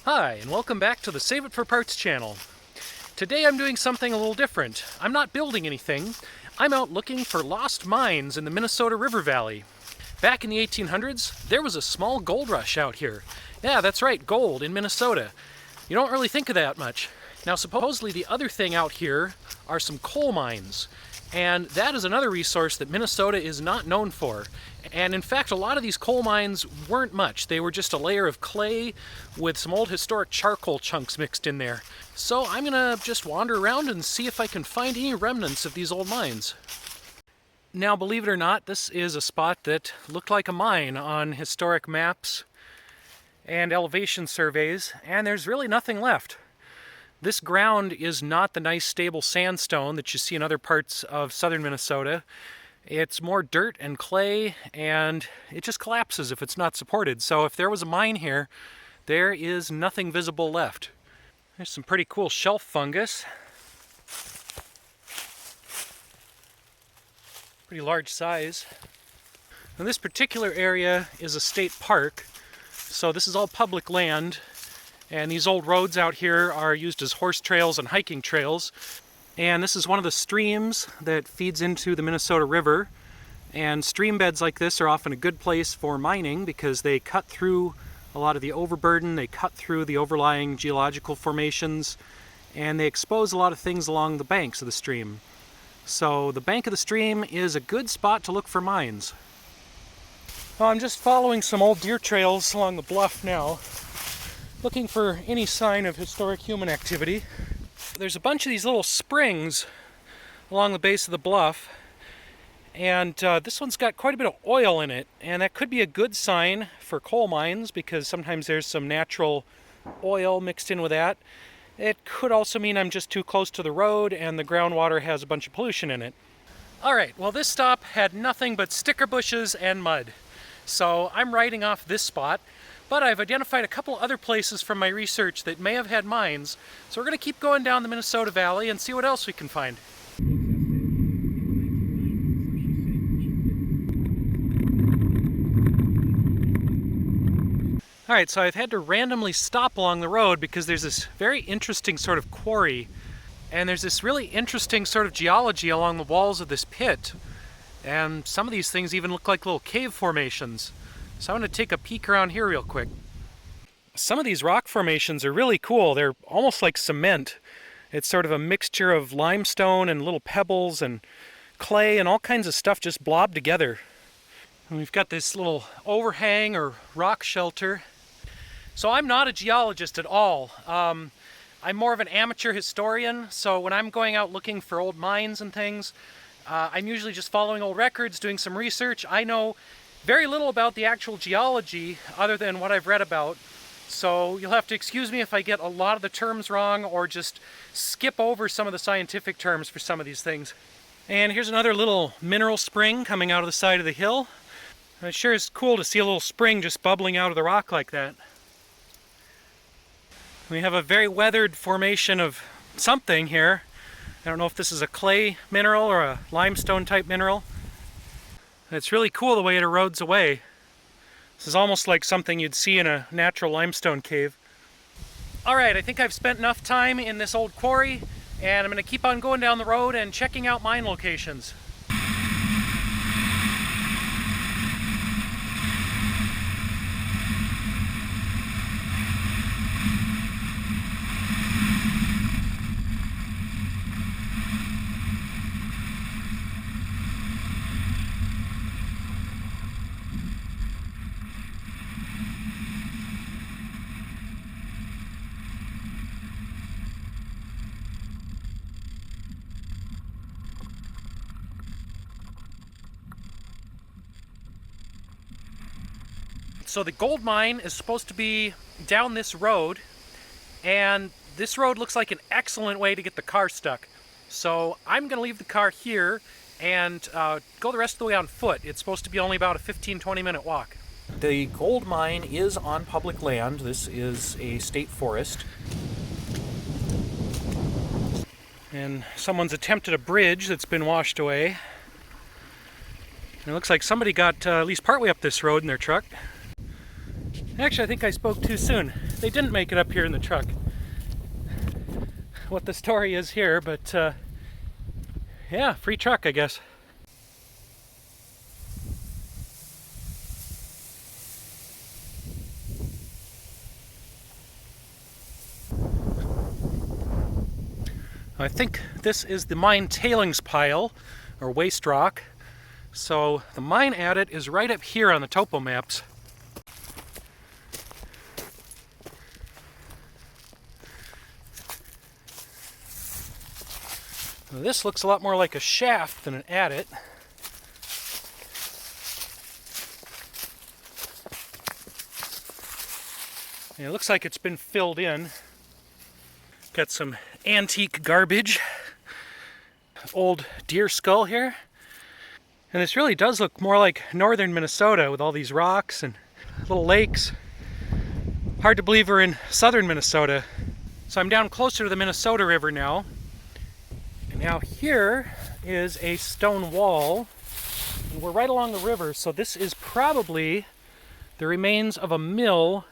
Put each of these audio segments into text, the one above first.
Hi, and welcome back to the Save It for Parts channel. Today I'm doing something a little different. I'm not building anything. I'm out looking for lost mines in the Minnesota River Valley. Back in the 1800s, there was a small gold rush out here. Yeah, that's right, gold in Minnesota. You don't really think of that much. Now, supposedly the other thing out here are some coal mines. And that is another resource that Minnesota is not known for. And in fact, a lot of these coal mines weren't much. They were just a layer of clay with some old historic charcoal chunks mixed in there. So I'm gonna just wander around and see if I can find any remnants of these old mines. Now, believe it or not, this is a spot that looked like a mine on historic maps and elevation surveys, and there's really nothing left. This ground is not the nice stable sandstone that you see in other parts of southern Minnesota. It's more dirt and clay, and it just collapses if it's not supported. So if there was a mine here, there is nothing visible left. There's some pretty cool shelf fungus. Pretty large size. Now, this particular area is a state park, so this is all public land. And these old roads out here are used as horse trails and hiking trails. And this is one of the streams that feeds into the Minnesota River. And stream beds like this are often a good place for mining because they cut through a lot of the overburden, they cut through the overlying geological formations, and they expose a lot of things along the banks of the stream. So the bank of the stream is a good spot to look for mines. Well, I'm just following some old deer trails along the bluff now, looking for any sign of historic human activity. There's a bunch of these little springs along the base of the bluff, and this one's got quite a bit of oil in it, and that could be a good sign for coal mines because sometimes there's some natural oil mixed in with that. It could also mean I'm just too close to the road and the groundwater has a bunch of pollution in it. Alright, well, this stop had nothing but sticker bushes and mud, so I'm writing off this spot. But I've identified a couple other places from my research that may have had mines, so we're going to keep going down the Minnesota Valley and see what else we can find. Alright, so I've had to randomly stop along the road because there's this very interesting sort of quarry, and there's this really interesting sort of geology along the walls of this pit, and some of these things even look like little cave formations. So I'm going to take a peek around here real quick. Some of these rock formations are really cool. They're almost like cement. It's sort of a mixture of limestone and little pebbles and clay and all kinds of stuff just blobbed together. And we've got this little overhang or rock shelter. So I'm not a geologist at all. I'm more of an amateur historian, so when I'm going out looking for old mines and things, I'm usually just following old records, doing some research. I know very little about the actual geology other than what I've read about, so you'll have to excuse me if I get a lot of the terms wrong or just skip over some of the scientific terms for some of these things. And here's another little mineral spring coming out of the side of the hill. It sure is cool to see a little spring just bubbling out of the rock like that. We have a very weathered formation of something here. I don't know if this is a clay mineral or a limestone type mineral. It's really cool the way it erodes away. This is almost like something you'd see in a natural limestone cave. Alright, I think I've spent enough time in this old quarry, and I'm going to keep on going down the road and checking out mine locations. So the gold mine is supposed to be down this road, and this road looks like an excellent way to get the car stuck. So I'm going to leave the car here and go the rest of the way on foot. It's supposed to be only about a 15-20 minute walk. The gold mine is on public land. This is a state forest. And someone's attempted a bridge that's been washed away. And it looks like somebody got at least partway up this road in their truck. Actually, I think I spoke too soon. they didn't make it up here in the truck. What the story is here, but yeah, free truck, I guess. I think this is the mine tailings pile, or waste rock. So the mine at it is right up here on the topo maps. Now this looks a lot more like a shaft than an adit. And it looks like it's been filled in. Got some antique garbage. Old deer skull here. And this really does look more like northern Minnesota with all these rocks and little lakes. Hard to believe we're in southern Minnesota. So I'm down closer to the Minnesota River now. And now here is a stone wall. And we're right along the river, so this is probably the remains of a mill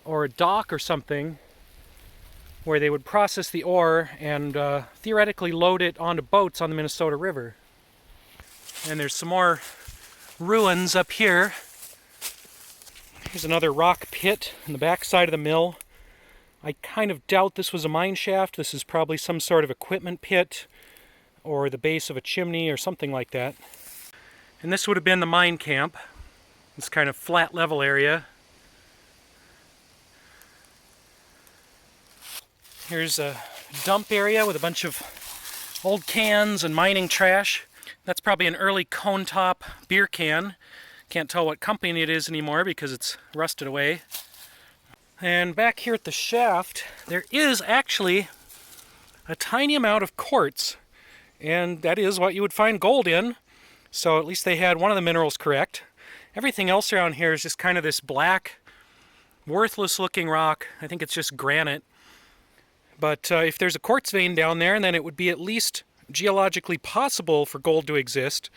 or a dock or something where they would process the ore and theoretically load it onto boats on the Minnesota River. And there's some more ruins up here. Here's another rock pit in the back side of the mill. I kind of doubt this was a mine shaft. This is probably some sort of equipment pit or the base of a chimney or something like that. And this would have been the mine camp, this kind of flat level area. Here's a dump area with a bunch of old cans and mining trash. That's probably an early cone top beer can. Can't tell what company it is anymore because it's rusted away. And back here at the shaft, there is actually a tiny amount of quartz. And that is what you would find gold in. So at least they had one of the minerals correct. Everything else around here is just kind of this black, worthless looking rock. I think it's just granite. But if there's a quartz vein down there, then it would be at least geologically possible for gold to exist.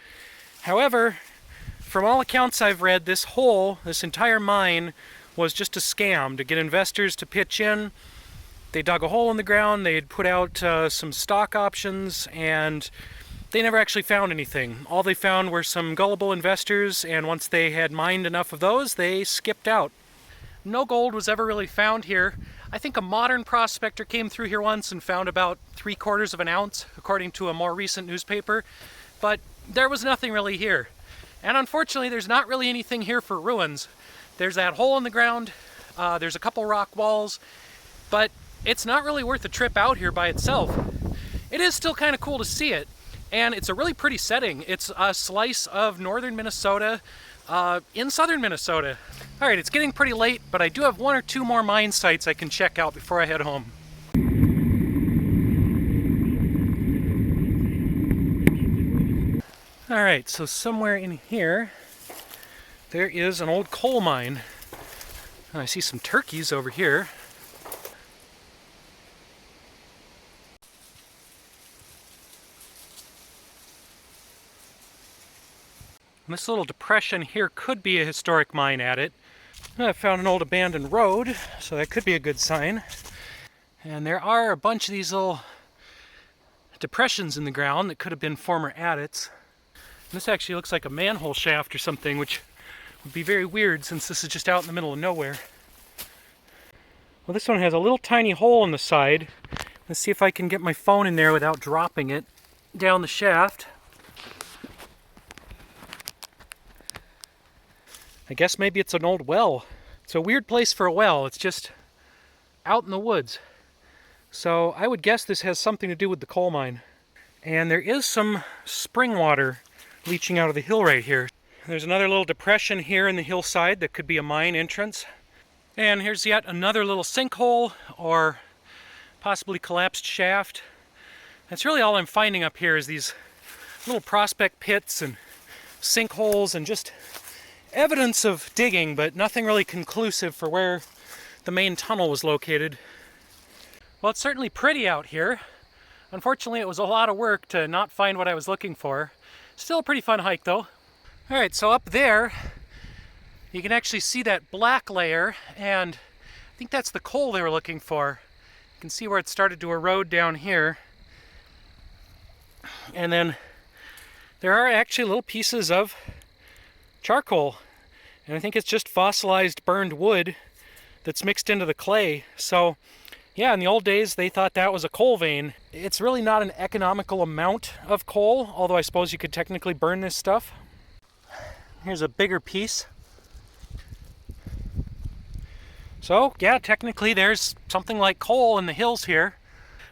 However, from all accounts I've read, this entire mine was just a scam to get investors to pitch in. They dug a hole in the ground, they'd put out some stock options, and they never actually found anything. All they found were some gullible investors, and once they had mined enough of those, they skipped out. No gold was ever really found here. I think a modern prospector came through here once and found about 3/4 of an ounce, according to a more recent newspaper, but there was nothing really here. And unfortunately, there's not really anything here for ruins. There's that hole in the ground, there's a couple rock walls, but it's not really worth a trip out here by itself. It is still kind of cool to see it, and it's a really pretty setting. It's a slice of northern Minnesota in southern Minnesota. All right, it's getting pretty late, but I do have 1 or 2 more mine sites I can check out before I head home. All right, so somewhere in here, there is an old coal mine. I see some turkeys over here. And this little depression here could be a historic mine at it. I found an old abandoned road, so that could be a good sign. And there are a bunch of these little depressions in the ground that could have been former adits. And this actually looks like a manhole shaft or something, which would be very weird since this is just out in the middle of nowhere. Well, this one has a little tiny hole in the side. Let's see if I can get my phone in there without dropping it down the shaft. I guess maybe it's an old well. It's a weird place for a well. It's just out in the woods. So I would guess this has something to do with the coal mine. And there is some spring water leaching out of the hill right here. There's another little depression here in the hillside that could be a mine entrance. And here's yet another little sinkhole or possibly collapsed shaft. That's really all I'm finding up here is these little prospect pits and sinkholes and just evidence of digging, but nothing really conclusive for where the main tunnel was located. Well, it's certainly pretty out here. Unfortunately, it was a lot of work to not find what I was looking for. Still a pretty fun hike, though. All right, so up there, you can actually see that black layer, and think that's the coal they were looking for. You can see where it started to erode down here. And then there are actually little pieces of charcoal. And I think it's just fossilized burned wood that's mixed into the clay. So yeah, in the old days they thought that was a coal vein. It's really not an economical amount of coal, although I suppose you could technically burn this stuff. Here's a bigger piece. So yeah, technically there's something like coal in the hills here.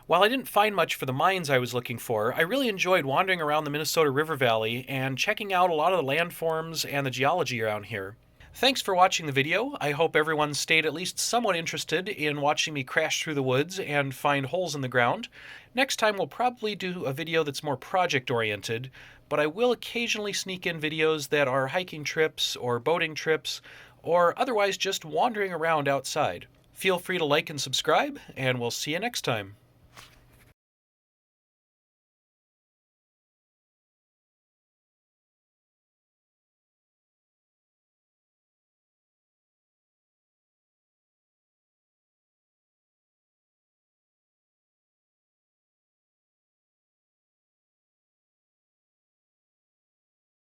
While I didn't find much for the mines I was looking for, I really enjoyed wandering around the Minnesota River Valley and checking out a lot of the landforms and the geology around here. Thanks for watching the video. I hope everyone stayed at least somewhat interested in watching me crash through the woods and find holes in the ground. Next time we'll probably do a video that's more project-oriented, but I will occasionally sneak in videos that are hiking trips or boating trips, or otherwise just wandering around outside. Feel free to like and subscribe, and we'll see you next time.